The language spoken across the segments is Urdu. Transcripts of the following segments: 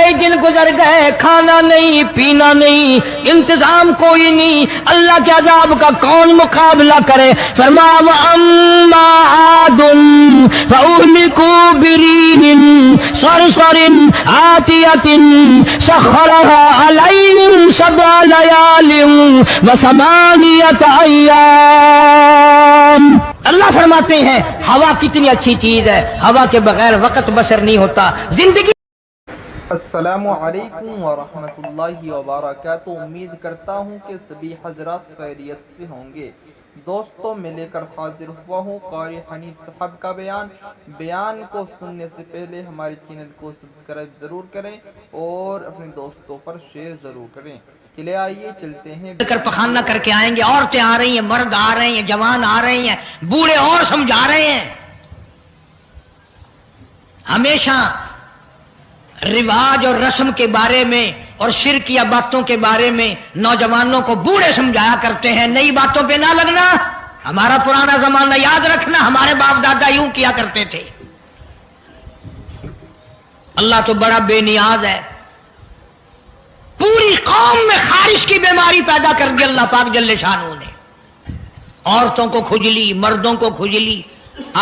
کئی دن گزر گئے، کھانا نہیں پینا نہیں، انتظام کوئی نہیں، اللہ کے عذاب کا کون مقابلہ کرے؟ فرمایا وَأَمَّا عَادٌ فَأُهْلِكُوا بِرِيحٍ صَرْصَرٍ عَاتِيَةٍ سَخَّرَهَا عَلَيْهِمْ سَبْعَ لَيَالٍ وَثَمَانِيَةَ أَيَّامٍ۔ اللہ فرماتے ہیں ہوا کتنی اچھی چیز ہے، ہوا کے بغیر وقت بسر نہیں ہوتا، زندگی۔ السلام علیکم ورحمۃ اللہ وبرکاتہ۔ امید کرتا ہوں کہ سبھی حضرات خیریت سے ہوں گے۔ دوستوں میں لے کر حاضر ہوا ہوں قاری حنیف صاحب کا بیان کو سننے سے پہلے ہمارے چینل کو سبسکرائب ضرور کریں اور اپنے دوستوں پر شیئر ضرور کریں۔ چلے آئیے چلتے ہیں، پخانہ کر کے آئیں گے، عورتیں آ رہی ہیں، مرد آ رہے ہیں، جوان آ رہے ہیں، بوڑھے اور سمجھا رہے ہیں۔ ہمیشہ رواج اور رسم کے بارے میں اور شرکیہ باتوں کے بارے میں نوجوانوں کو بوڑھے سمجھایا کرتے ہیں، نئی باتوں پہ نہ لگنا، ہمارا پرانا زمانہ یاد رکھنا، ہمارے باپ دادا یوں کیا کرتے تھے۔ اللہ تو بڑا بے نیاز ہے، پوری قوم میں خارش کی بیماری پیدا کر دی اللہ پاک جل شانہ نے۔ عورتوں کو کھجلی، مردوں کو کھجلی،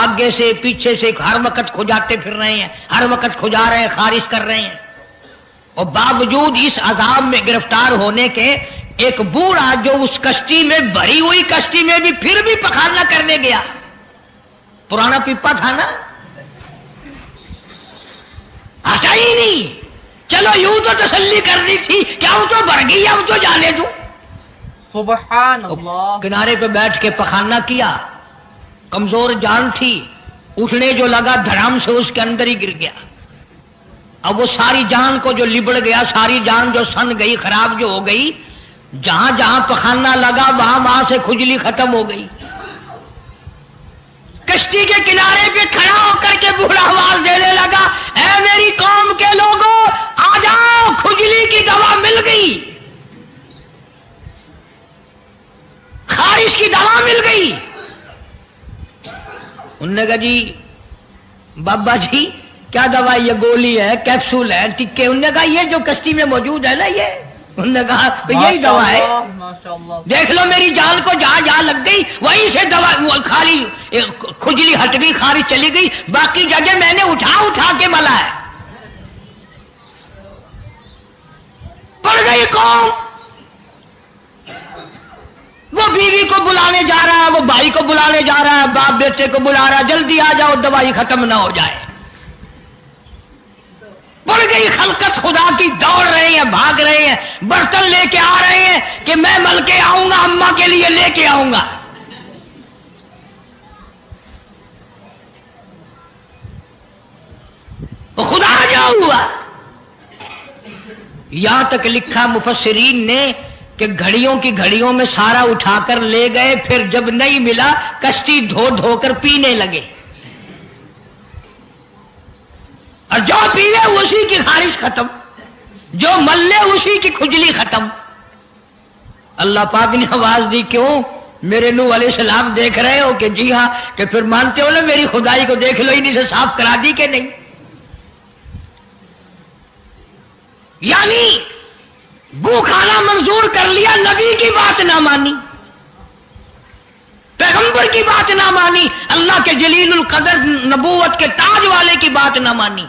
آگے سے پیچھے سے ہر وقت کھجاتے پھر رہے ہیں، ہر وقت کھجا رہے ہیں، خارش کر رہے ہیں، اور باوجود اس عذاب میں گرفتار ہونے کے ایک بوڑھا جو اس کشتی میں بھری ہوئی کشتی میں بھی پھر بھی پخانہ کرنے گیا، پرانا پیپا تھا نا، ہٹا ہی نہیں، چلو یوں تو تسلی کرنی تھی کہ ہم تو بھر گئی، ہم تو جانے دوں۔ سبحان اللہ۔ کنارے پہ بیٹھ کے پخانہ کیا، کمزور جان تھی، اٹھنے جو لگا دھڑام سے اس کے اندر ہی گر گیا۔ اب وہ ساری جان کو جو لبڑ گیا، ساری جان جو سن گئی، خراب جو ہو گئی، جہاں جہاں پخانہ لگا وہاں سے کھجلی ختم ہو گئی۔ کشتی کے کنارے پہ کھڑا ہو کر کے بوڑھا آواز دینے لگا، اے میری قوم کے لوگوں آ جاؤ، کھجلی کی دوا مل گئی، خارش کی دوا مل گئی۔ انہوں نے کہا جی بابا جی کیا دوا، یہ گولی ہے، کیپسول ہے، ٹکے؟ انہوں نے کہا یہ جو کشتی میں موجود ہے نا یہ، انہوں نے کہا یہی دوا ہے، دیکھ لو میری جان کو جہاں جہاں لگ گئی وہیں سے دوا، خالی کھجلی ہٹ گئی، خارش چلی گئی، باقی جگہ میں نے اٹھا کے ملا ہے۔ پڑ گئی قوم، وہ بیوی کو بلانے جا رہا ہے، وہ بھائی کو بلانے جا رہا ہے، باپ بیٹے کو بلا رہا ہے، جلدی آ جاؤ دوائی ختم نہ ہو جائے۔ پڑ گئی خلقت خدا کی، دوڑ رہے ہیں، بھاگ رہے ہیں، برتن لے کے آ رہے ہیں کہ میں مل کے آؤں گا، اماں کے لیے لے کے آؤں گا۔ خدا جو ہوا، یہاں تک لکھا مفسرین نے کہ گھڑیوں کی گھڑیوں میں سارا اٹھا کر لے گئے، پھر جب نہیں ملا کشتی دھو دھو کر پینے لگے، اور جو پینے اسی کی خارش ختم، جو ملے اسی کی کھجلی ختم۔ اللہ پاک نے آواز دی، کیوں میرے نوح علیہ السلام دیکھ رہے ہو؟ کہ جی ہاں، کہ پھر مانتے ہو نا میری خدائی کو، دیکھ لو انہیں سے صاف کرا دی کہ نہیں۔ یعنی گو کھانا منظور کر لیا، نبی کی بات نہ مانی، پیغمبر کی بات نہ مانی، اللہ کے جلیل القدر نبوت کے تاج والے کی بات نہ مانی۔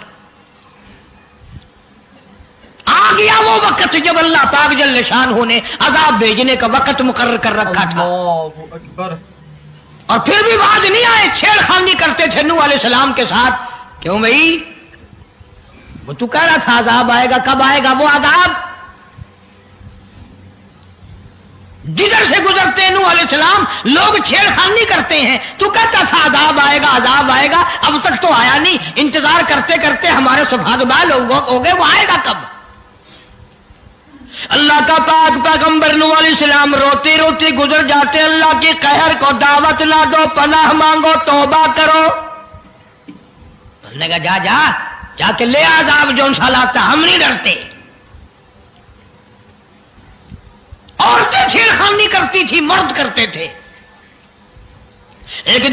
آ گیا وہ وقت جب اللہ پاک جل شانہ نے عذاب بھیجنے کا وقت مقرر کر رکھا تھا، اور پھر بھی باز نہیں آئے، چھیڑ خانی کرتے تھے نوح علیہ السلام کے ساتھ۔ کیوں بھائی؟ وہ تو کہہ رہا تھا عذاب آئے گا، کب آئے گا وہ عذاب؟ جدھر سے گزرتے نوح علیہ السلام لوگ چھیڑ خانی کرتے ہیں، تو کہتا تھا عذاب آئے گا، عذاب آئے گا، اب تک تو آیا نہیں، انتظار کرتے کرتے ہمارے سبحان بال ہو گئے، وہ آئے گا کب؟ اللہ کا پاک پیغمبر نوح علیہ السلام روتی روتی گزر جاتے، اللہ کے قہر کو دعوت نہ دو، پناہ مانگو، توبہ کرو۔ انہوں نے کہا جا جا جا کے لے عذاب جو سا لاتا، ہم نہیں ڈرتے۔ عورتیں چھیڑ خانی کرتی تھی، مرد کرتے تھے۔ ایک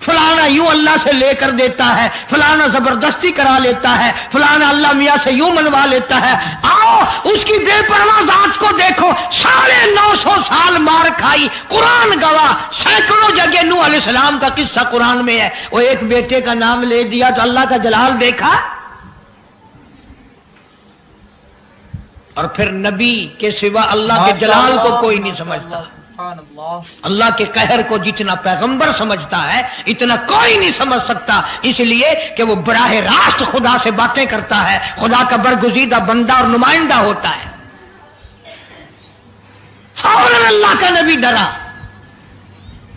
فلانا یوں اللہ سے لے کر دیتا ہے، فلانا زبردستی کرا لیتا ہے، فلانا اللہ میاں سے یوں منوا لیتا ہے. آؤ اس کی بے پرواہ ذات کو دیکھو. 950 سال مار کھائی، قرآن گواہ. سینکڑوں جگہ نوح علیہ السلام کا قصہ قرآن میں ہے. وہ ایک بیٹے کا نام لے دیا تو اللہ کا جلال دیکھا. اور پھر نبی کے سوا اللہ کے جلال کو کوئی نہیں سمجھتا. اللہ کے قہر کو جتنا پیغمبر سمجھتا ہے اتنا کوئی نہیں سمجھ سکتا، اس لیے کہ وہ براہ راست خدا سے باتیں کرتا ہے، خدا کا برگزیدہ بندہ اور نمائندہ ہوتا ہے. فوراً اللہ کا نبی ڈرا.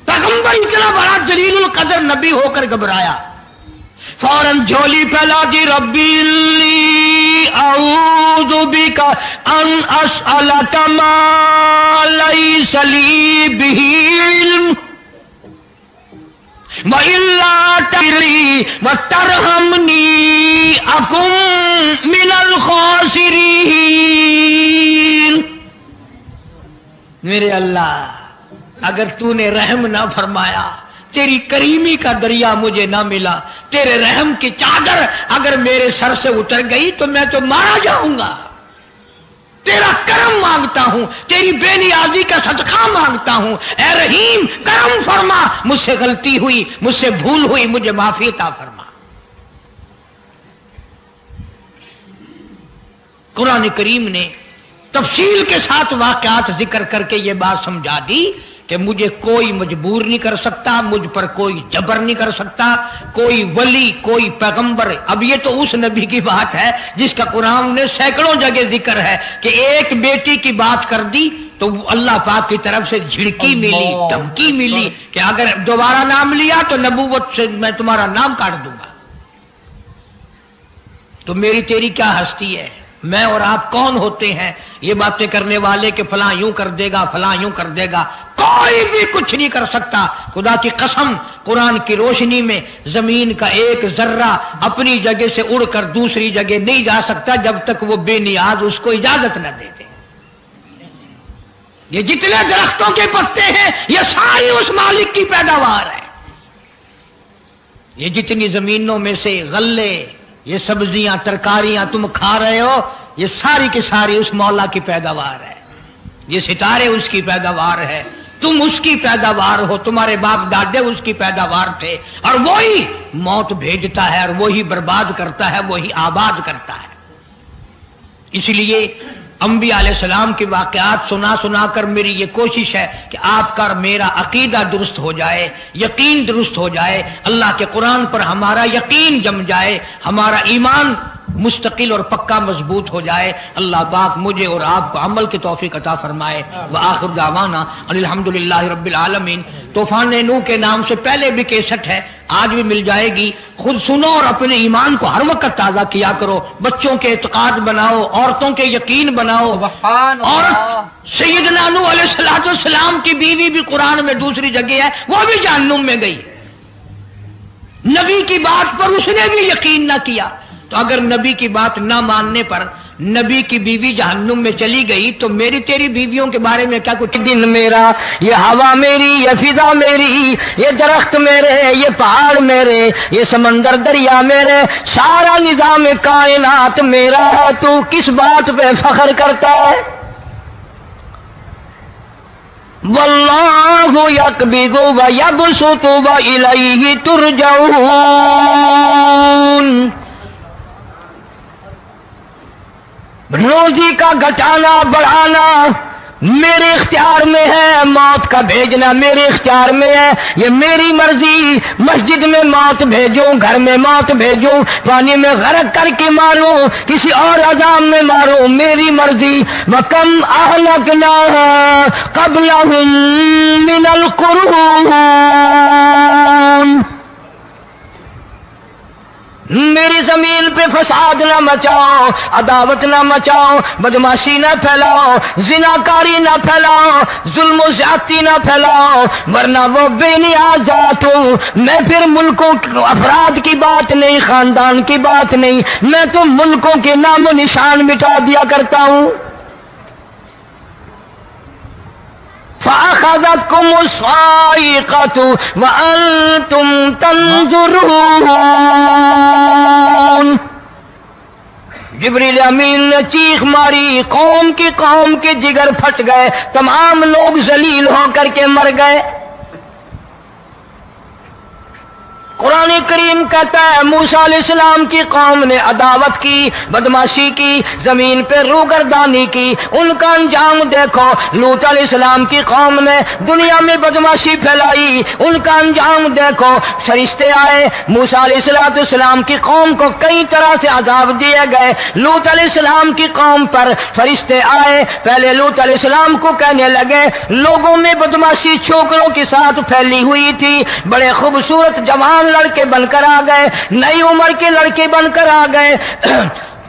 پیغمبر اتنا بڑا جلیل القدر نبی ہو کر گھبرایا. فوراً جھولی پھیلا دی، ربی اعوذ بک ان اسألک ما لیس لی بہ علم وإلا تغفر وترحمنی اکن من الخاسرین. میرے اللہ اگر تو نے رحم نہ فرمایا، تیری کریمی کا دریا مجھے نہ ملا، تیرے رحم کی چادر اگر میرے سر سے اتر گئی تو میں تو مارا جاؤں گا. تیرا کرم مانگتا ہوں، تیری بے نیازی کا صدقہ مانگتا ہوں. اے رحیم کرم فرما، مجھ سے غلطی ہوئی، مجھ سے بھول ہوئی، مجھے معافی عطا فرما. قرآن کریم نے تفصیل کے ساتھ واقعات ذکر کر کے یہ بات سمجھا دی کہ مجھے کوئی مجبور نہیں کر سکتا، مجھ پر کوئی جبر نہیں کر سکتا، کوئی ولی، کوئی پیغمبر. اب یہ تو اس نبی کی بات ہے جس کا قرآن نے سینکڑوں جگہ ذکر ہے کہ ایک بیٹی کی بات کر دی تو اللہ پاک کی طرف سے جھڑکی ملی، دھمکی ملی کہ اگر دوبارہ نام لیا تو نبوت سے میں تمہارا نام کاٹ دوں گا. تو میری تیری کیا ہستی ہے؟ میں اور آپ کون ہوتے ہیں یہ باتیں کرنے والے کہ فلاں یوں کر دے گا، فلاں یوں کر دے گا؟ کوئی بھی کچھ نہیں کر سکتا. خدا کی قسم قرآن کی روشنی میں زمین کا ایک ذرہ اپنی جگہ سے اڑ کر دوسری جگہ نہیں جا سکتا جب تک وہ بے نیاز اس کو اجازت نہ دے دے. یہ جتنے درختوں کے پتے ہیں یہ ساری اس مالک کی پیداوار ہے. یہ جتنی زمینوں میں سے غلے، یہ سبزیاں، ترکاریاں تم کھا رہے ہو، یہ ساری کی ساری اس مولا کی پیداوار ہے. یہ ستارے اس کی پیداوار ہے، تم اس کی پیداوار ہو، تمہارے باپ دادے اس کی پیداوار تھے. اور وہی موت بھیجتا ہے اور وہی برباد کرتا ہے، وہی آباد کرتا ہے. اس لیے انبیاء علیہ السلام کے واقعات سنا سنا کر میری یہ کوشش ہے کہ آپ کا میرا عقیدہ درست ہو جائے، یقین درست ہو جائے، اللہ کے قرآن پر ہمارا یقین جم جائے، ہمارا ایمان مستقل اور پکا مضبوط ہو جائے. اللہ پاک مجھے اور آپ کو عمل کی توفیق عطا فرمائے. وآخر دعوانا ان الحمدللہ رب العالمین. طوفان نوح کے نام سے پہلے بھی کیسٹ ہے، آج بھی مل جائے گی. خود سنو اور اپنے ایمان کو ہر وقت تازہ کیا کرو. بچوں کے اعتقاد بناؤ، عورتوں کے یقین بناؤ. اور سیدنا نوح علیہ السلام کی بیوی بھی قرآن میں دوسری جگہ ہے، وہ بھی جہنم میں گئی. نبی کی بات پر اس نے بھی یقین نہ کیا. تو اگر نبی کی بات نہ ماننے پر نبی کی بیوی جہنم میں چلی گئی تو میری تیری بیویوں کے بارے میں کیا کچھ؟ دن میرا، یہ ہوا میری، یہ فضا میری، یہ درخت میرے، یہ پہاڑ میرے، یہ سمندر دریا میرے، سارا نظام کائنات میرا ہے. تو کس بات پہ فخر کرتا ہے؟ واللہ یقبض ویبسط والیہ ترجعون. روزی کا گھٹانا بڑھانا میرے اختیار میں ہے، موت کا بھیجنا میرے اختیار میں ہے. یہ میری مرضی. مسجد میں موت بھیجوں، گھر میں موت بھیجوں، پانی میں غرق کر کے ماروں، کسی اور عذاب میں ماروں، میری مرضی. وَكَمْ أَهْلَكْنَا قَبْلَهُمْ مِنَ الْقُرُونِ. میری زمین پہ فساد نہ مچاؤ، عداوت نہ مچاؤ، بدماشی نہ پھیلاؤ، زناکاری نہ پھیلاؤ، ظلم و زیادتی نہ پھیلاؤ، ورنہ وہ بے نیاز ذات ہوں. میں پھر ملکوں افراد کی بات نہیں، خاندان کی بات نہیں، میں تو ملکوں کے نام و نشان مٹا دیا کرتا ہوں. فأخذتكم الصاعقة وأنتم تنظرون۔ جبریل امین نے چیخ ماری، قوم کے جگر پھٹ گئے، تمام لوگ ذلیل ہو کر کے مر گئے۔ قرآن کریم کہتا ہے موسیٰ علیہ السلام کی قوم نے عداوت کی، بدماشی کی، زمین پہ روگردانی کی، ان کا انجام دیکھو۔ لوط علیہ السلام کی قوم نے دنیا میں بدماشی پھیلائی، ان کا انجام دیکھو۔ فرشتے آئے، موسیٰ علیہ السلام کی قوم کو کئی طرح سے عذاب دیے گئے۔ لوط علیہ السلام کی قوم پر فرشتے آئے، پہلے لوط علیہ السلام کو کہنے لگے لوگوں میں بدماشی چھوکروں کے ساتھ پھیلی ہوئی تھی، بڑے خوبصورت جوان لڑکے بن کر آ گئے، نئی عمر کے لڑکے بن کر آ گئے۔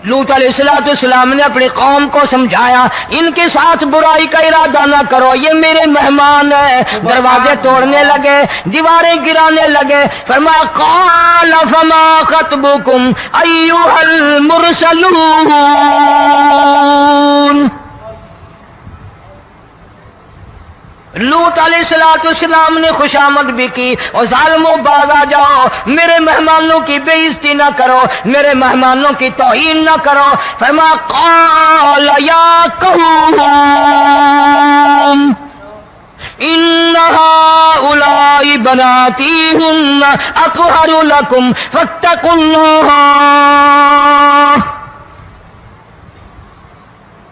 لوط علیہ السلام نے اپنی قوم کو سمجھایا ان کے ساتھ برائی کا ارادہ نہ کرو، یہ میرے مہمان ہیں۔ دروازے توڑنے لگے، دیواریں گرانے لگے، فرمایا قال فما خطبكم ایھا المرسلون۔ لوط علیہ السلام نے خوشامد بھی کی، اور ظالموں باز آ جاؤ، میرے مہمانوں کی بے عزتی نہ کرو، میرے مہمانوں کی توہین نہ کرو۔ فرمایا قال یا قوم ان هؤلاء بناتی هن اطہر لکم فاتقوا اللہ۔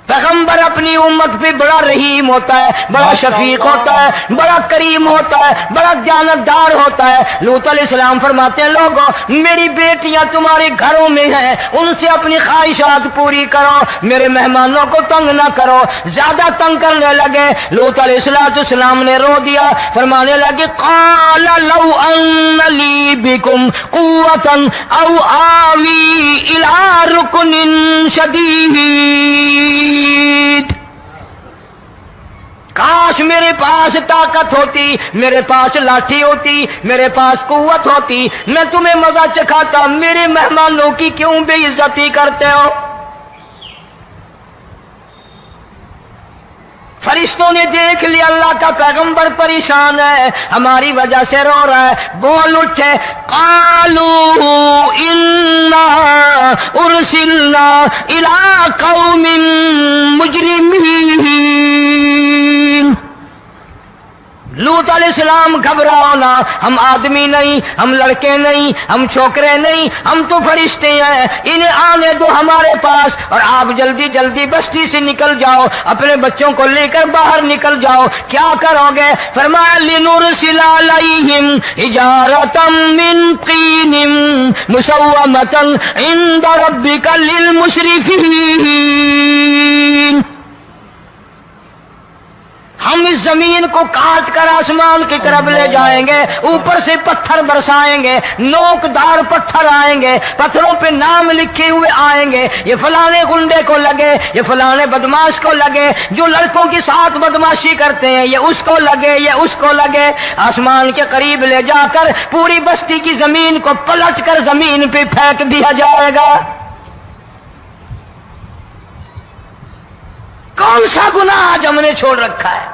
پیغمبر اپنی امت پہ بڑا رحیم ہوتا ہے، بڑا شفیق ہوتا ہے، بڑا کریم ہوتا ہے، بڑا دیانتدار ہوتا ہے۔ لوط علیہ السلام فرماتے ہیں لوگوں میری بیٹیاں تمہارے گھروں میں ہیں، ان سے اپنی خواہشات پوری کرو، میرے مہمانوں کو تنگ نہ کرو۔ زیادہ تنگ کرنے لگے، لوط علیہ السلام نے رو دیا، فرمانے لگے قال لو ان لی بکم قوة او آوی الی رکن شدید۔ کاش میرے پاس طاقت ہوتی، میرے پاس لاٹھی ہوتی، میرے پاس قوت ہوتی، میں تمہیں مزہ چکھاتا، میرے مہمانوں کی کیوں بے عزتی کرتے ہو؟ فرشتوں نے دیکھ لیا اللہ کا پیغمبر پریشان ہے، ہماری وجہ سے رو رہا ہے، بول اٹھے قالوا انا ارسلنا الى قوم مجرمین۔ لوط علیہ السلام گھبراؤ نہ، ہم آدمی نہیں، ہم لڑکے نہیں، ہم چھوکرے نہیں، ہم تو فرشتے ہیں، انہیں آنے دو ہمارے پاس، اور آپ جلدی جلدی بستی سے نکل جاؤ، اپنے بچوں کو لے کر باہر نکل جاؤ۔ کیا کرو گے؟ فرمایا لنرسل علیہم حجارۃ من طین مسومۃ عند ربک للمسرفین۔ ہم اس زمین کو کاٹ کر آسمان کی طرف لے جائیں گے، اوپر سے پتھر برسائیں گے، نوکدار پتھر آئیں گے، پتھروں پہ نام لکھے ہوئے آئیں گے، یہ فلانے گنڈے کو لگے، یہ فلانے بدماش کو لگے، جو لڑکوں کے ساتھ بدماشی کرتے ہیں یہ اس کو لگے، یہ اس کو لگے۔ آسمان کے قریب لے جا کر پوری بستی کی زمین کو پلٹ کر زمین پہ پھینک دیا جائے گا۔ کون سا گناہ آج ہم نے چھوڑ رکھا ہے؟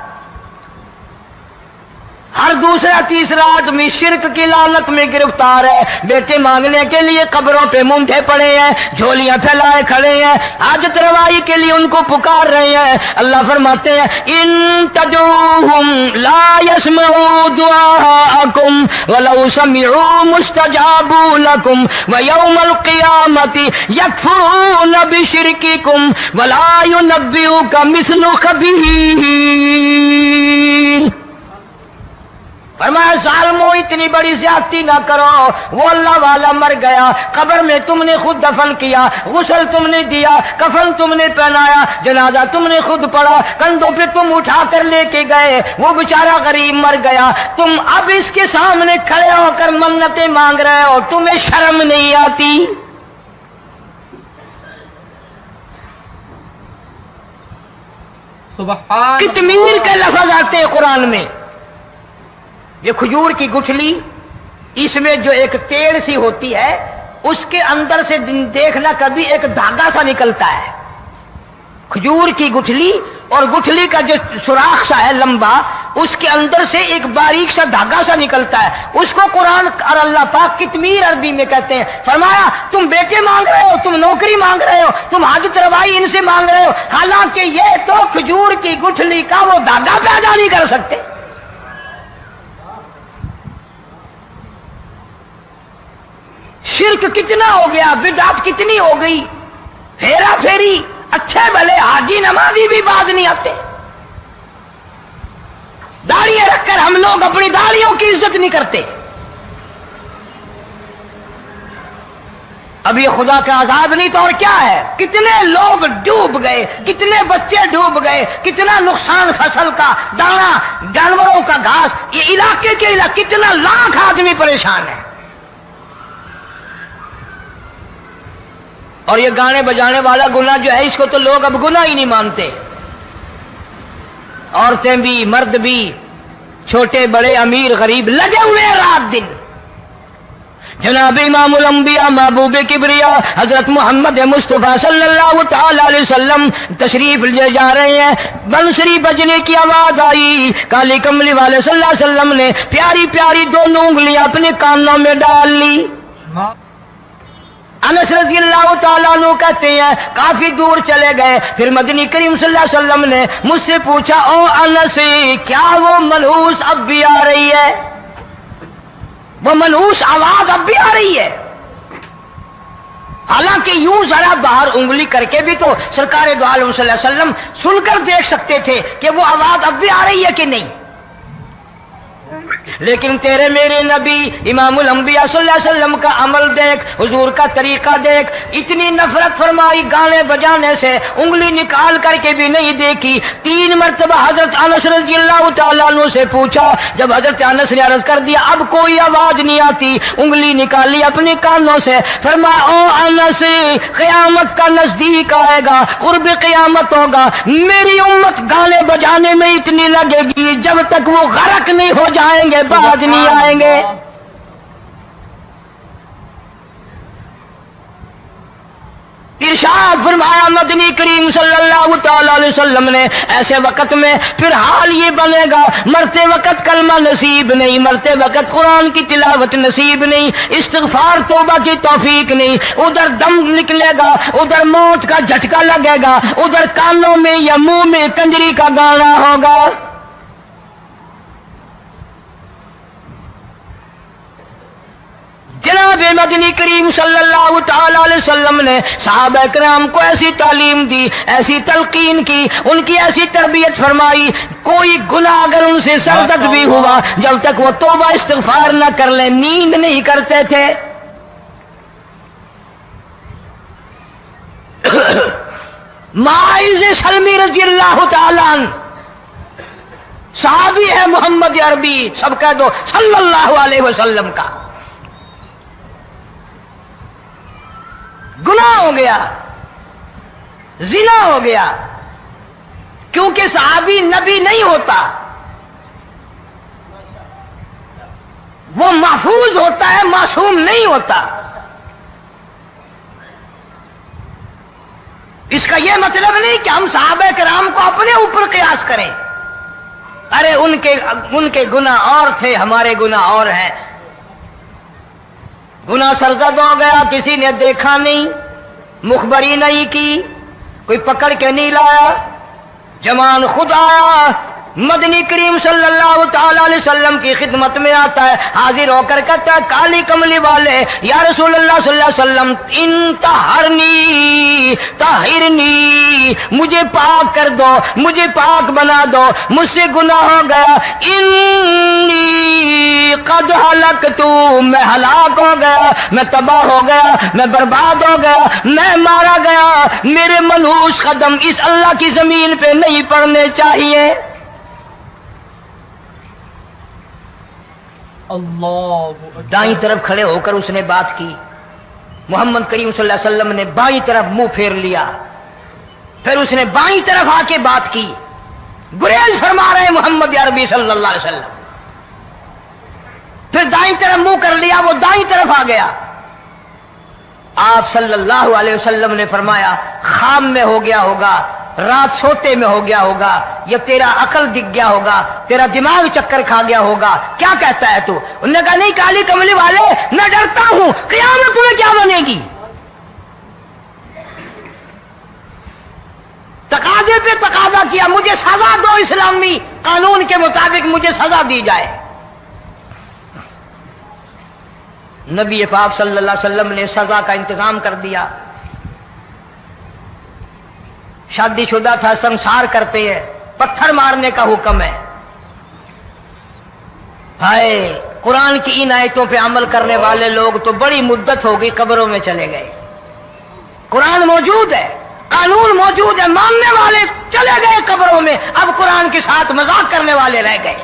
ہر دوسرا تیسرا آدمی شرک کی لعنت میں گرفتار ہے، بیٹے مانگنے کے لیے قبروں پہ مونڈے پڑے ہیں، جھولیاں پھیلائے کھڑے ہیں، حاجت روائی کے لیے ان کو پکار رہے ہیں۔ اللہ فرماتے ہیں ان تدعوہم لا يسمعوا دعاءکم ولو سمعوا مستجابوا لکم ویوم القیامۃ یکفرون بشرککم ولا ینبئک مثل خبیر۔ فرمایا ظالموں اتنی بڑی زیادتی نہ کرو، وہ اللہ والا مر گیا، قبر میں تم نے خود دفن کیا، غسل تم نے دیا، کفن تم نے پہنایا، جنازہ تم نے خود پڑھا، کندھوں پہ تم اٹھا کر لے کے گئے، وہ بیچارہ غریب مر گیا، تم اب اس کے سامنے کھڑے ہو کر منتیں مانگ رہے ہو، تمہیں شرم نہیں آتی؟ سبحان کتمیر کے لفظ آتے ہیں قرآن میں۔ یہ کھجور کی گٹھلی، اس میں جو ایک تیل سی ہوتی ہے، اس کے اندر سے دیکھنا کبھی ایک دھاگا سا نکلتا ہے۔ کھجور کی گٹھلی، اور گٹھلی کا جو سوراخ سا ہے لمبا، اس کے اندر سے ایک باریک سا دھاگا سا نکلتا ہے، اس کو قرآن اور اللہ پاک کتمیر عربی میں کہتے ہیں۔ فرمایا تم بیٹے مانگ رہے ہو، تم نوکری مانگ رہے ہو، تم حاجت روائی ان سے مانگ رہے ہو، حالانکہ یہ تو کھجور کی گٹھلی کا وہ دھاگا پیدا نہیں کر سکتے۔ شرک کتنا ہو گیا، بدعت کتنی ہو گئی، ہیرا پھیری، اچھے بھلے حاجی نمازی بھی باز نہیں آتے۔ داڑیاں رکھ کر ہم لوگ اپنی داڑیوں کی عزت نہیں کرتے۔ اب یہ خدا کا عذاب نہیں تو اور کیا ہے؟ کتنے لوگ ڈوب گئے، کتنے بچے ڈوب گئے، کتنا نقصان فصل کا، دانا، جانوروں کا گھاس، یہ علاقے کے علاقے کتنا لاکھ آدمی پریشان ہے۔ اور یہ گانے بجانے والا گناہ جو ہے، اس کو تو لوگ اب گناہ ہی نہیں مانتے۔ عورتیں بھی، مرد بھی، چھوٹے بڑے، امیر غریب لگے ہوئے رات دن۔ جناب امام الانبیاء محبوب کبریا حضرت محمد مصطفیٰ صلی اللہ تعالی علیہ وسلم تشریف لے جا رہے ہیں، بنسری بجنے کی آواز آئی، کالی کملی والے صلی اللہ علیہ وسلم نے پیاری پیاری دونوں انگلیاں اپنے کانوں میں ڈال لی۔ انس رضی اللہ تعالیٰ عنہ کہتے ہیں کافی دور چلے گئے، پھر مدنی کریم صلی اللہ علیہ وسلم نے مجھ سے پوچھا، او انس کیا وہ منحوس اب بھی آ رہی ہے؟ وہ منحوس آواز اب بھی آ رہی ہے؟ حالانکہ یوں ذرا باہر انگلی کر کے بھی تو سرکار دو عالم صلی اللہ علیہ وسلم سن کر دیکھ سکتے تھے کہ وہ آواز اب بھی آ رہی ہے کہ نہیں۔ لیکن تیرے میرے نبی امام الانبیاء صلی اللہ علیہ وسلم کا عمل دیکھ، حضور کا طریقہ دیکھ، اتنی نفرت فرمائی گانے بجانے سے، انگلی نکال کر کے بھی نہیں دیکھی۔ 3 مرتبہ حضرت انس رضی اللہ تعالیٰ عنہ سے پوچھا، جب حضرت انس نے عرض کر دیا اب کوئی آواز نہیں آتی، انگلی نکالی اپنے کانوں سے، فرمایا او انس قیامت کا نزدیک آئے گا، قرب قیامت ہوگا، میری امت گانے بجانے میں اتنی لگے گی جب تک وہ غرق نہیں ہو جائیں گے باز نہیں آئیں گے۔ ارشاد فرمایا مدنی کریم صلی اللہ تعالی علیہ وسلم نے ایسے وقت میں پھر حال یہ بنے گا، مرتے وقت کلمہ نصیب نہیں، مرتے وقت قرآن کی تلاوت نصیب نہیں، استغفار توبہ کی توفیق نہیں، ادھر دم نکلے گا، ادھر موت کا جھٹکا لگے گا، ادھر کانوں میں یا منہ میں کنجری کا گانا ہوگا۔ جناب مدنی کریم صلی اللہ تعالی علیہ وسلم نے صحابہ کرام کو ایسی تعلیم دی، ایسی تلقین کی، ان کی ایسی تربیت فرمائی، کوئی گناہ اگر ان سے سرزد بھی ہوا جب تک وہ توبہ استغفار نہ کر لیں نیند نہیں کرتے تھے۔ معاذ سلمی رضی اللہ تعالی عنہ صحابی ہے محمد عربی، سب کہہ دو صلی اللہ علیہ وسلم کا، گناہ ہو گیا، زنا ہو گیا، کیونکہ صحابی نبی نہیں ہوتا، وہ محفوظ ہوتا ہے، معصوم نہیں ہوتا۔ اس کا یہ مطلب نہیں کہ ہم صحابہ کرام کو اپنے اوپر قیاس کریں، ارے ان کے گناہ اور تھے، ہمارے گناہ اور ہیں۔ گناہ سرزد ہو گیا، کسی نے دیکھا نہیں، مخبری نہیں کی، کوئی پکڑ کے نہیں لایا، جوان خود آیا، مدنی کریم صلی اللہ تعالی علیہ وسلم کی خدمت میں آتا ہے، حاضر ہو کر کہتا ہے کالی کملی والے یا رسول اللہ صلی اللہ علیہ وسلم انتہرنی طہرنی، مجھے پاک کر دو، مجھے پاک بنا دو، مجھ سے گناہ ہو گیا، انی قد ہلکت، میں ہلاک ہو گیا، میں تباہ ہو گیا، میں برباد ہو گیا، میں مارا گیا، میرے منحوس قدم اس اللہ کی زمین پہ نہیں پڑنے چاہیے۔ اللہ دائیں طرف کھڑے ہو کر اس نے بات کی، محمد کریم صلی اللہ علیہ وسلم نے بائیں طرف منہ پھیر لیا، پھر اس نے بائیں طرف آ کے بات کی، گریز فرما رہے محمد عربی صلی اللہ علیہ وسلم، پھر دائیں طرف منہ کر لیا، وہ دائیں طرف آ گیا آپ صلی اللہ علیہ وسلم نے فرمایا خواب میں ہو گیا ہوگا، رات سوتے میں ہو گیا ہوگا، یا تیرا عقل دکھ گیا ہوگا، تیرا دماغ چکر کھا گیا ہوگا، کیا کہتا ہے تو؟ انہوں نے کہا نہیں کالی کملی والے، میں ڈرتا ہوں قیامت تمہیں کیا بنے گی؟ تقاضے پہ تقاضا کیا، مجھے سزا دو، اسلامی قانون کے مطابق مجھے سزا دی جائے۔ نبی پاک صلی اللہ علیہ وسلم نے سزا کا انتظام کر دیا۔ شادی شدہ تھا، سنسار کرتے ہیں، پتھر مارنے کا حکم ہے۔ ہائے، قرآن کی ان آیتوں پہ عمل کرنے والے لوگ تو بڑی مدت ہو گئی قبروں میں چلے گئے۔ قرآن موجود ہے، قانون موجود ہے، ماننے والے چلے گئے قبروں میں، اب قرآن کے ساتھ مذاق کرنے والے رہ گئے۔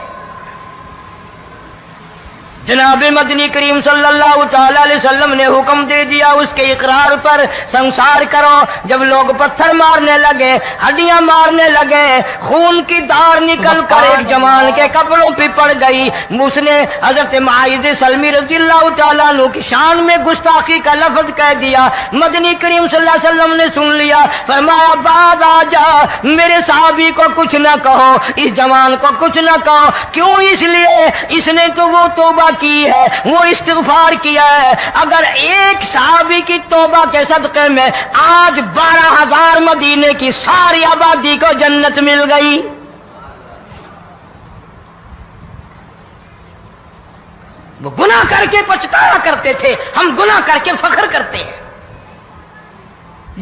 جناب مدنی کریم صلی اللہ تعالی علیہ وسلم نے حکم دے دیا اس کے اقرار پر سنسار کرو۔ جب لوگ پتھر مارنے لگے، ہڈیاں مارنے لگے، خون کی دھار نکل کر ایک جوان کے کپڑوں پہ پڑ گئی، اس نے حضرت معاذ سلمی رضی اللہ تعالیٰ عنہ کی شان میں گستاخی کا لفظ کہہ دیا۔ مدنی کریم صلی اللہ علیہ وسلم نے سن لیا، فرمایا بعد آ جا، میرے صحابی کو کچھ نہ کہو، اس جوان کو کچھ نہ کہو۔ کیوں؟ اس لیے اس نے تو وہ توبہ کی ہے، وہ استغفار کیا ہے۔ اگر ایک صحابی کی توبہ کے صدقے میں آج 12,000 مدینے کی ساری آبادی کو جنت مل گئی۔ وہ گناہ کر کے پچھتایا کرتے تھے، ہم گناہ کر کے فخر کرتے ہیں۔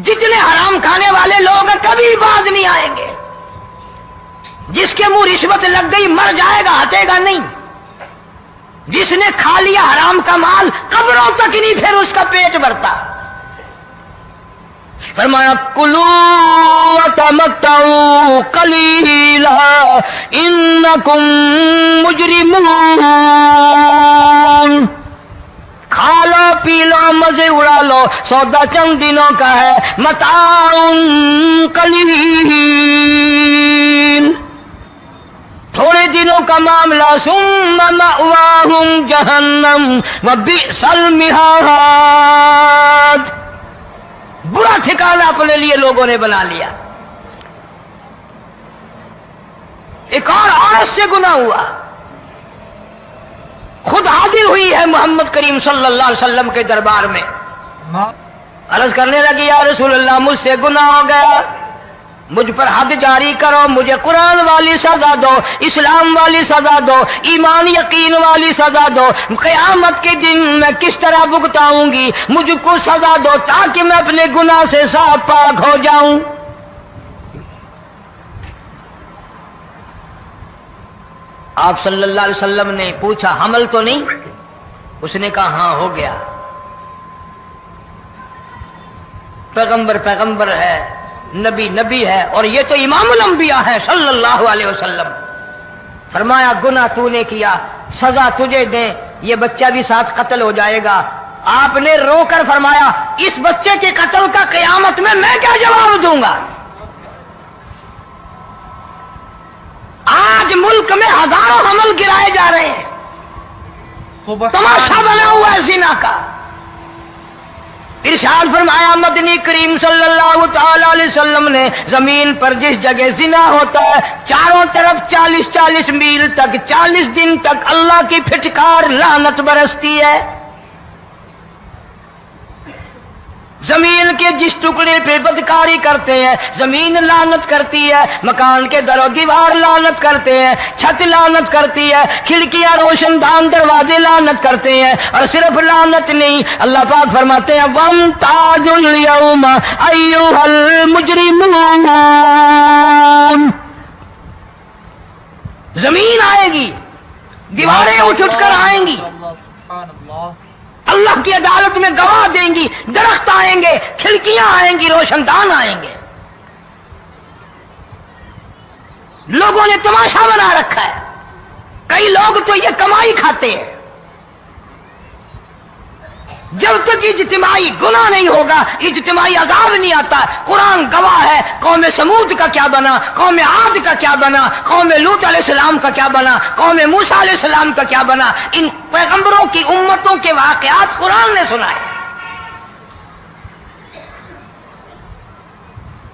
جتنے حرام کھانے والے لوگ ہیں کبھی باز نہیں آئیں گے۔ جس کے منہ رشوت لگ گئی مر جائے گا، ہٹے گا نہیں۔ جس نے کھا لیا حرام کا مال قبروں تک نہیں پھر اس کا پیٹ بھرتا۔ فرمایا کلو وتمتعوا قلیلا انکم مجرمون، کھا لو پی لو مزے اڑا لو، سودا چند دنوں کا ہے، متاع قلیل، تھوڑے دنوں کا معاملہ، ثم مأواہم جہنم وبئس المہاد، برا ٹھکانہ اپنے لیے لوگوں نے بنا لیا۔ ایک اور عورت سے گناہ ہوا، خود حاضر ہوئی ہے محمد کریم صلی اللہ علیہ وسلم کے دربار میں، عرض کرنے لگی یا رسول اللہ مجھ سے گناہ ہو گیا، مجھ پر حد جاری کرو، مجھے قرآن والی سزا دو، اسلام والی سزا دو، ایمان یقین والی سزا دو، قیامت کے دن میں کس طرح بھگتاؤں گی، مجھ کو سزا دو تاکہ میں اپنے گناہ سے صاف پاک ہو جاؤں۔ آپ صلی اللہ علیہ وسلم نے پوچھا حمل تو نہیں؟ اس نے کہا ہاں ہو گیا۔ پیغمبر ہے، نبی ہے، اور یہ تو امام الانبیاء ہے صلی اللہ علیہ وسلم۔ فرمایا گناہ تو نے کیا، سزا تجھے دیں، یہ بچہ بھی ساتھ قتل ہو جائے گا۔ آپ نے رو کر فرمایا اس بچے کے قتل کا قیامت میں کیا جواب دوں گا؟ آج ملک میں ہزاروں حمل گرائے جا رہے ہیں، تماشا بنا ہوا ہے زنا کا۔ ارشاد فرمایا مدنی کریم صلی اللہ تعالی علیہ وسلم نے زمین پر جس جگہ زنا ہوتا ہے چاروں طرف 40 میل تک 40 دن تک اللہ کی پھٹکار لعنت برستی ہے۔ زمین کے جس ٹکڑے پہ بدکاری کرتے ہیں زمین لعنت کرتی ہے، مکان کے در و دیوار لعنت کرتے ہیں، چھت لعنت کرتی ہے، کھڑکیاں روشن دان دروازے لعنت کرتے ہیں، اور صرف لعنت نہیں، اللہ پاک فرماتے ہیں وَامْتَازُوا الْيَوْمَ أَيُّهَا الْمُجْرِمُونَ، زمین آئے گی، دیواریں اٹھ کر آئیں گی، اللہ کی عدالت میں گواہ دیں گی، درخت آئیں گے، کھڑکیاں آئیں گی، روشن دان آئیں گے۔ لوگوں نے تماشا بنا رکھا ہے، کئی لوگ تو یہ کمائی کھاتے ہیں۔ جب تک اجتماعی گناہ نہیں ہوگا اجتماعی عذاب نہیں آتا۔ قرآن گواہ ہے، قوم سمود کا کیا بنا، قوم عاد کا کیا بنا، قوم لوط علیہ السلام کا کیا بنا، قوم موسیٰ علیہ السلام کا کیا بنا۔ ان پیغمبروں کی امتوں کے واقعات قرآن نے سنائے۔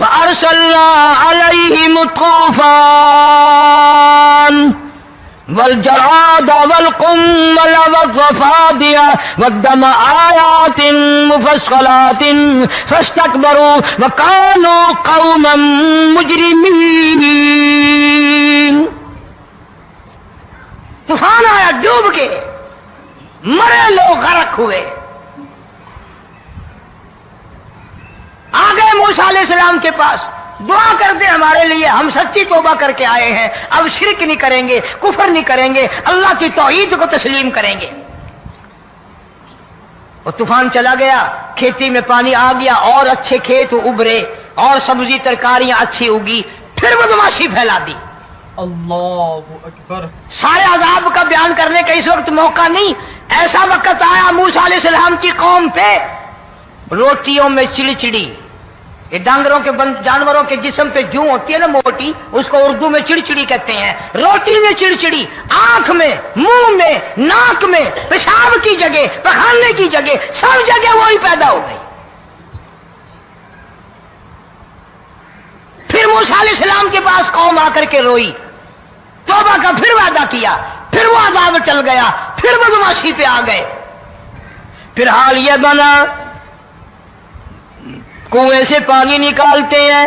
فَأَرْسَلْنَا عَلَيْهِمُ الطُّوفَانَ وَالْجَرَادَ وَالْقُمَّلَ وَالضَّفَادِعَ وَالدَّمَ آيَاتٍ مُفَصَّلَاتٍ فَاسْتَكْبَرُوا وَكَانُوا قَوْمًا مُجْرِمِينَ. طوفان آیا, ڈوب کے مرے لوگ غرق ہوئے. آ گئے موسیٰ علیہ السلام کے پاس, دعا کر دے ہمارے لیے, ہم سچی توبہ کر کے آئے ہیں, اب شرک نہیں کریں گے, کفر نہیں کریں گے, اللہ کی توحید کو تسلیم کریں گے. اور طوفان چلا گیا, کھیتی میں پانی آ گیا, اور اچھے کھیت ابھرے, اور سبزی ترکاریاں اچھی اگی, پھر بدماشی پھیلا دی. اللہ اکبر. سارے عذاب کا بیان کرنے کا اس وقت موقع نہیں. ایسا وقت آیا موسیٰ علیہ السلام کی قوم پہ, روٹیوں میں چڑچڑی. یہ ڈانگروں کے جانوروں کے جسم پہ جوں ہوتی ہے نا موٹی, اس کو اردو میں چڑچڑی کہتے ہیں. روٹی میں چڑچڑی, آنکھ میں, منہ میں, ناک میں, پیشاب کی جگہ, پخانے کی جگہ, سب جگہ وہی پیدا ہو گئی. پھر موسیٰ علیہ السلام کے پاس قوم آ کر کے روئی, توبہ کا پھر وعدہ کیا, پھر وہ عذاب ٹل گیا, پھر بدماشی پہ آ گئے. پھر حال یہ بنا, کنویں سے پانی نکالتے ہیں,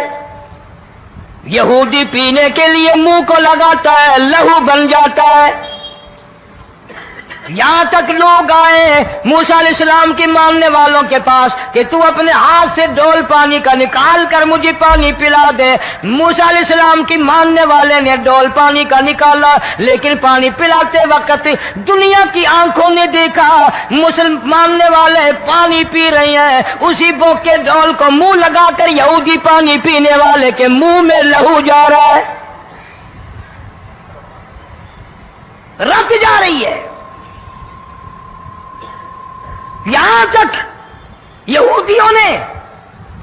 یہودی پینے کے لیے منہ کو لگاتا ہے, لہو بن جاتا ہے. یہاں تک لوگ آئے موسیٰ علیہ السلام کی ماننے والوں کے پاس کہ تو اپنے ہاتھ سے ڈول پانی کا نکال کر مجھے پانی پلا دے. موسیٰ علیہ السلام کی ماننے والے نے ڈول پانی کا نکالا, لیکن پانی پلاتے وقت دنیا کی آنکھوں نے دیکھا ماننے والے پانی پی رہے ہیں, اسی بوک کے ڈول کو منہ لگا کر یہودی پانی پینے والے کے منہ میں لہو جا رہا ہے, رت جا رہی ہے. یہاں تک یہودیوں نے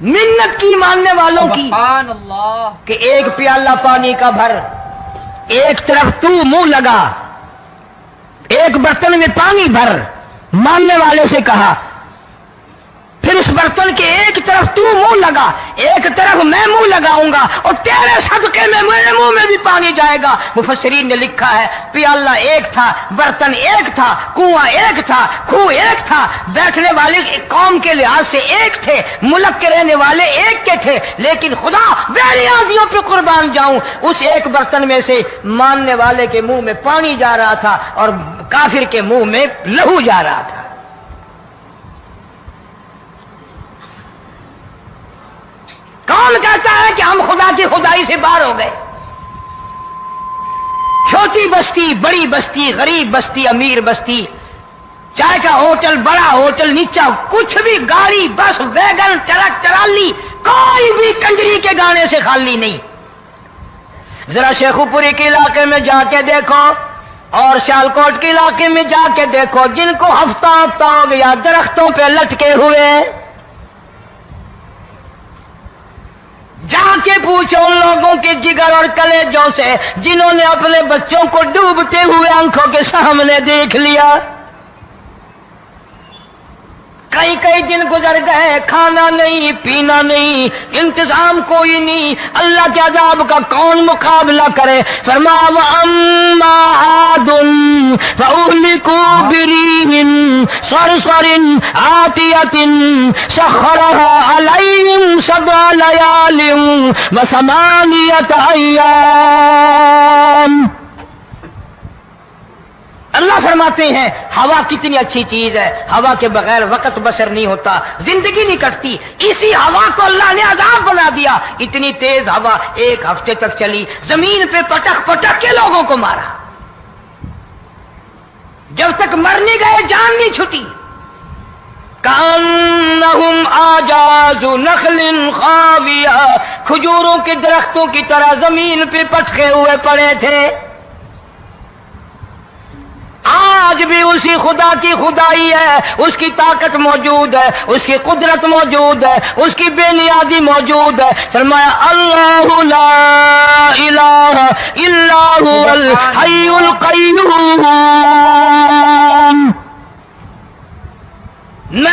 منت کی ماننے والوں کی سبحان اللہ کہ ایک پیالہ پانی کا بھر, ایک طرف تو منہ لگا, ایک برتن میں پانی بھر. ماننے والے سے کہا, پھر اس برتن کے ایک طرف تو منہ لگا, ایک طرف میں منہ لگاؤں گا, اور تیرے صدقے میں میرے منہ میں بھی پانی جائے گا. مفسرین نے لکھا ہے پیالہ ایک تھا, برتن ایک تھا, کنواں ایک تھا, کھو ایک تھا, بیٹھنے والے قوم کے لحاظ سے ایک تھے, ملک کے رہنے والے ایک کے تھے, لیکن خدا بے نیازیوں پہ قربان جاؤں, اس ایک برتن میں سے ماننے والے کے منہ میں پانی جا رہا تھا اور کافر کے منہ میں لہو جا رہا تھا. کون کہتا ہے کہ ہم خدا کی خدائی سے باہر ہو گئے؟ چھوٹی بستی, بڑی بستی, غریب بستی, امیر بستی, چائے کا ہوٹل, بڑا ہوٹل, نیچا کچھ بھی, گاڑی, بس, ویگن, ٹرک, ٹرالی, کوئی بھی کنجری کے گانے سے خالی نہیں. ذرا شیخو پوری کے علاقے میں جا کے دیکھو اور سیالکوٹ کے علاقے میں جا کے دیکھو, جن کو ہفتہ ہفتہ ہو گیا درختوں پہ لٹکے ہوئے, جا کے پوچھو ان لوگوں کے جگر اور کلیجوں سے جنہوں نے اپنے بچوں کو ڈوبتے ہوئے آنکھوں کے سامنے دیکھ لیا. کئی کئی دن گزر گئے, کھانا نہیں, پینا نہیں, انتظام کوئی نہیں, اللہ کے عذاب کا کون مقابلہ کرے؟ فرمایا وَأَمَّا عَادٌ فَأُهْلِكُوا بِرِيحٍ صَرْصَرٍ عَاتِيَةٍ سَخَّرَهَا عَلَيْهِمْ سَبْعَ لَيَالٍ وَثَمَانِيَةَ أَيَّامٍ. اللہ فرماتے ہیں ہوا کتنی اچھی چیز ہے, ہوا کے بغیر وقت بسر نہیں ہوتا, زندگی نہیں کٹتی. اسی ہوا کو اللہ نے عذاب بنا دیا. اتنی تیز ہوا ایک ہفتے تک چلی, زمین پہ پٹک پٹک کے لوگوں کو مارا, جب تک مر نہیں گئے جان نہیں چھٹی. کأنہم اعجاز نخل خاویہ, کھجوروں کے درختوں کی طرح زمین پہ پٹکے ہوئے پڑے تھے. آج بھی اسی خدا کی خدائی ہے, اس کی طاقت موجود ہے, اس کی قدرت موجود ہے, اس کی بے نیازی موجود ہے. فرمایا اللہ لا الہ الا هو الحی القیوم.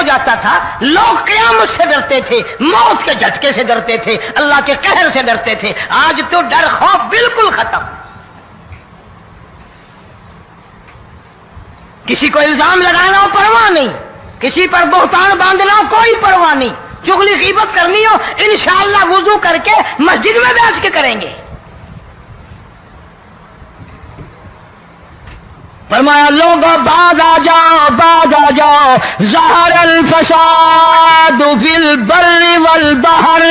ہو جاتا تھا لوگ قیامت سے ڈرتے تھے، موت کے جھٹکے سے ڈرتے تھے، اللہ کے قہر سے ڈرتے تھے۔ آج تو ڈر خوف بالکل ختم۔ کسی کو الزام لگانا ہو پرواہ نہیں، کسی پر بہتان باندھنا ہو کوئی پرواہ نہیں، چغلی غیبت کرنی ہو انشاءاللہ وضو کر کے مسجد میں بیٹھ کے کریں گے۔ فرمایا لوگوں بعد آ جاؤ ظہر الفساد فی البر والبحر،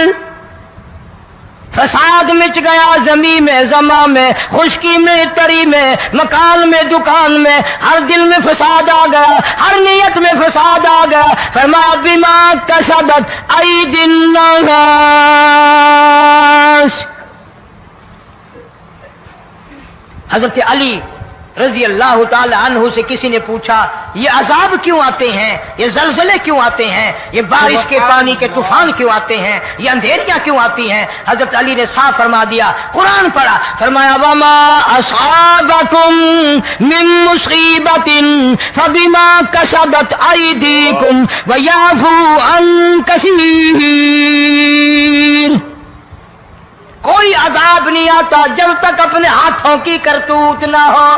فساد مچ گیا زمین میں، زماں میں، خشکی میں، تری میں، مکان میں، دکان میں، ہر دل میں فساد آ گیا، ہر نیت میں فساد آ گیا۔ فرمایا بما کسبت ایدی الناس۔ حضرت علی رضی اللہ تعالی عنہ سے کسی نے پوچھا یہ عذاب کیوں آتے ہیں، یہ زلزلے کیوں آتے ہیں، یہ بارش کے پانی کے طوفان کیوں آتے ہیں، یہ اندھیریاں کیوں آتی ہیں؟ حضرت علی نے صاف فرما دیا، قرآن پڑھا، فرمایا وما اصابکم من مصیبت فبما کسبت ایدیکم ویعفو عن کثیر۔ کوئی عذاب نہیں آتا جب تک اپنے ہاتھوں کی کرتوت نہ ہو۔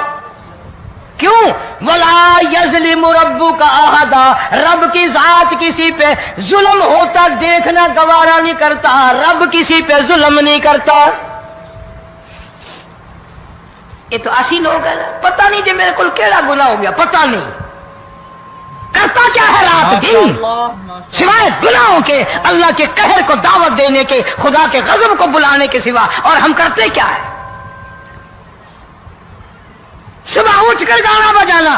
کیوں؟ وَلَا يَظْلِمُ رَبُّكَ أَحَدًا، رب کی ذات کسی پہ ظلم ہوتا دیکھنا گوارا نہیں کرتا، رب کسی پہ ظلم نہیں کرتا۔ یہ تو اسی لوگ ہیں، پتہ نہیں جی میرے کو کیڑا گناہ ہو گیا، پتہ نہیں کرتا کیا ہے رات دن سوائے گناہوں کے، اللہ کے قہر کو دعوت دینے کے، خدا کے غضب کو بلانے کے سوا، اور ہم کرتے کیا ہے؟ صبح اٹھ کر گانا بجانا،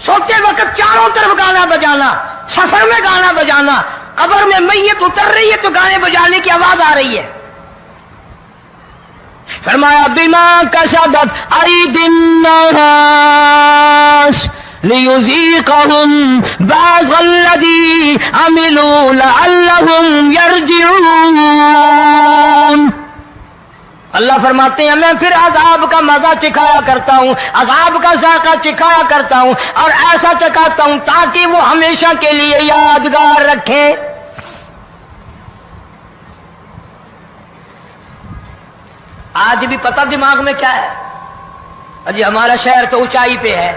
سوتے وقت چاروں طرف گانا بجانا، سفر میں گانا بجانا، قبر میں میت اتر رہی ہے تو گانے بجانے کی آواز آ رہی ہے۔ فرمایا بما کسبت ایدی الناس لیذیقہم بعض الذی عملوا لعلہم یرجعون۔ اللہ فرماتے ہیں میں پھر عذاب کا مزہ چکھایا کرتا ہوں، عذاب کا ذائقہ چکھایا کرتا ہوں، اور ایسا چکھاتا ہوں تاکہ وہ ہمیشہ کے لیے یادگار رکھیں۔ آج بھی پتہ دماغ میں کیا ہے؟ جی ہمارا شہر تو اونچائی پہ ہے،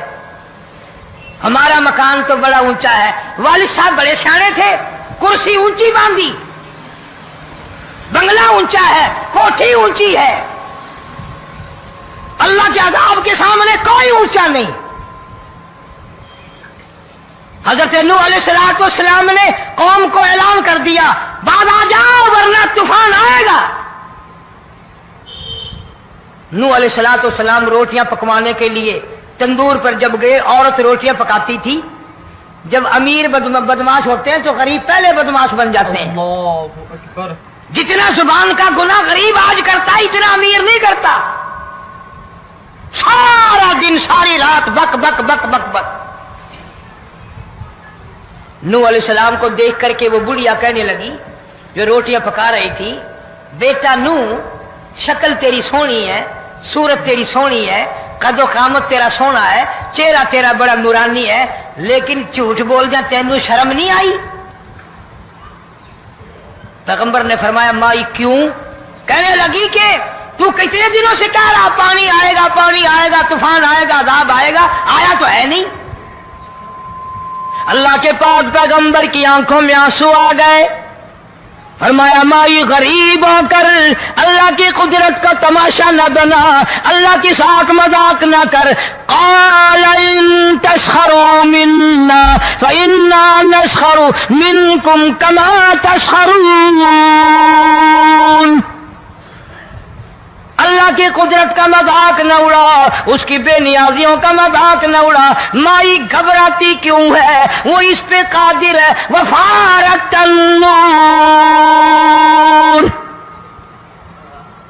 ہمارا مکان تو بڑا اونچا ہے، والد صاحب بڑے سیانے تھے، کرسی اونچی باندھی، بنگلہ اونچا ہے، کوٹھی اونچی ہے، اللہ کے عذاب کے سامنے کوئی اونچا نہیں۔ حضرت نوح علیہ السلام نے قوم کو اعلان کر دیا بعد آ جاؤ ورنہ طوفان آئے گا۔ نوح علیہ السلام روٹیاں پکوانے کے لیے تندور پر جب گئے، عورت روٹیاں پکاتی تھی۔ جب امیر بدماش ہوتے ہیں تو غریب پہلے بدماش بن جاتے ہیں۔ اللہ اکبر۔ جتنا زبان کا گناہ غریب آج کرتا ہے اتنا امیر نہیں کرتا۔ سارا دن ساری رات بک بک بک بک بک۔ نوح علیہ السلام کو دیکھ کر کے وہ بڑھیا کہنے لگی جو روٹیاں پکا رہی تھی، بیٹا نوح شکل تیری سونی ہے، صورت تیری سونی ہے، قد و قامت تیرا سونا ہے، چہرہ تیرا بڑا نورانی ہے، لیکن جھوٹ بول جا تینوں شرم نہیں آئی؟ پیغمبر نے فرمایا مائی کیوں؟ کہنے لگی کہ تو کتنے دنوں سے کہہ رہا پانی آئے گا، پانی آئے گا، طوفان آئے گا، عذاب آئے گا، آیا تو ہے نہیں۔ اللہ کے پاک پیغمبر کی آنکھوں میں آنسو آ گئے۔ فرمایا مائی غریب ہو کر اللہ کی قدرت کا تماشا نہ بنا، اللہ کے ساتھ مذاق نہ کر۔ قال ان تسخروا منا فإنا نسخر منكم كما تسخرون۔ اللہ کی قدرت کا مذاق نہ اڑا، اس کی بے نیازیوں کا مذاق نہ اڑا۔ مائی گھبراتی کیوں ہے؟ وہ اس پہ قادر ہے۔ وفارت النور،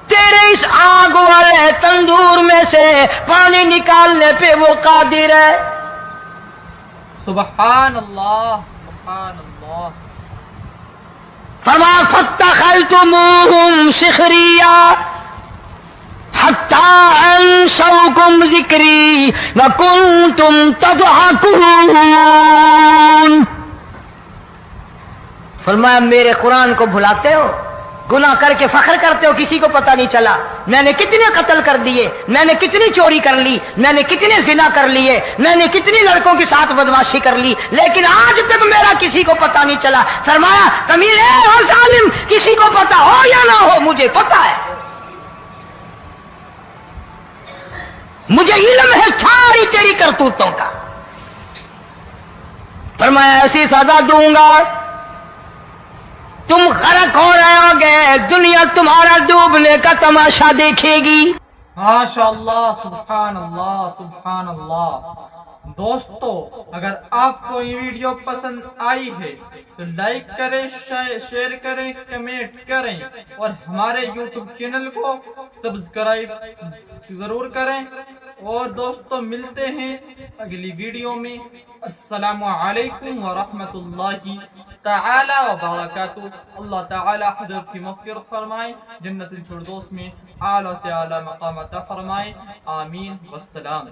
تیرے اس آگ والے تندور میں سے پانی نکالنے پہ وہ قادر ہے۔ سبحان اللہ، سبحان اللہ۔ فما فاتخذتموہم سخریا حتی انسوکم ذکری وکنتم تضحکون۔ فرمایا میرے قرآن کو بھلاتے ہو, گناہ کر کے فخر کرتے ہو کسی کو پتہ نہیں چلا, میں نے کتنے قتل کر دیے, میں نے کتنی چوری کر لی, میں نے کتنے زنا کر لیے, میں نے کتنی لڑکوں کے ساتھ بدماشی کر لی, لیکن آج تک میرا کسی کو پتہ نہیں چلا. فرمایا کمینے اور ظالم, کسی کو پتہ ہو یا نہ ہو مجھے پتہ ہے, مجھے علم ہے ساری تیری کرتوتوں کا. فرمایا ایسی سزا دوں گا تم غرق ہو رہے ہو گے, دنیا تمہارا ڈوبنے کا تماشا دیکھے گی. ماشاء اللہ, سبحان اللہ, سبحان اللہ. دوستو اگر آپ کو یہ ویڈیو پسند آئی ہے تو لائک کریں, شیئر کریں, کمنٹ کریں اور ہمارے یوٹیوب چینل کو سبسکرائب ضرور کریں. اور دوستو ملتے ہیں اگلی ویڈیو میں. السلام علیکم ورحمۃ اللہ تعالی وبرکاتہ. اللہ تعالی حضرت کی مغفرت فرمائے, جنت الفردوس میں اعلیٰ سے اعلیٰ مقام عطا فرمائے. آمین والسلام.